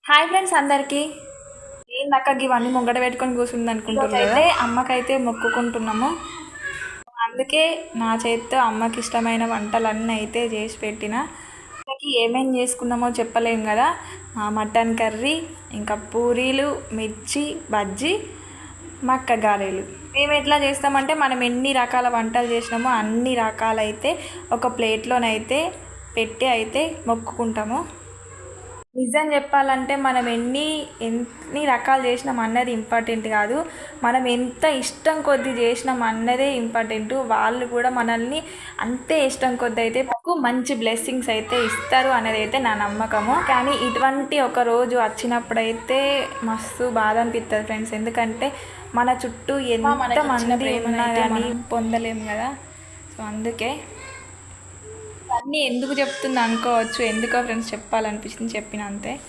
Hi friends అందరికీ. ఏందక్క ఇవన్నీ ముంగట పెట్టుకొని కూర్చుంది అనుకుంటున్నారు అయితే అమ్మకైతే మొక్కుకుంటున్నాము. అందుకే నా చేతితో అమ్మకి ఇష్టమైన వంటలన్నీ అయితే చేసి పెట్టిన. ఏమేం చేసుకున్నామో చెప్పలేము కదా. మటన్ కర్రీ, ఇంకా పూరీలు, మిర్చి బజ్జీ, మక్క గారెలు. మేము ఎట్లా చేస్తామంటే మనం ఎన్ని రకాల వంటలు చేసినామో అన్ని రకాలైతే ఒక ప్లేట్లోనైతే పెట్టి అయితే మొక్కుకుంటాము. నిజం చెప్పాలంటే మనం ఎన్ని రకాలు చేసినాం అన్నది ఇంపార్టెంట్ కాదు, మనం ఎంత ఇష్టం కొద్దీ చేసినాం అన్నదే ఇంపార్టెంట్. వాళ్ళు కూడా మనల్ని అంతే ఇష్టం కొద్దీ అయితే మంచి బ్లెస్సింగ్స్ అయితే ఇస్తారు అనేది అయితే నా నమ్మకము. కానీ ఇటువంటి ఒక రోజు వచ్చినప్పుడైతే మస్తు బాధ అనిపిస్తుంది ఫ్రెండ్స్. ఎందుకంటే మన చుట్టూ ఎంత మంది ఉన్నా కానీ పొందలేము కదా. సో అందుకే అన్నీ ఎందుకు చెప్తుంది అనుకోవచ్చు, ఎందుకో ఫ్రెండ్స్ చెప్పాలనిపించింది చెప్పిన అంతే.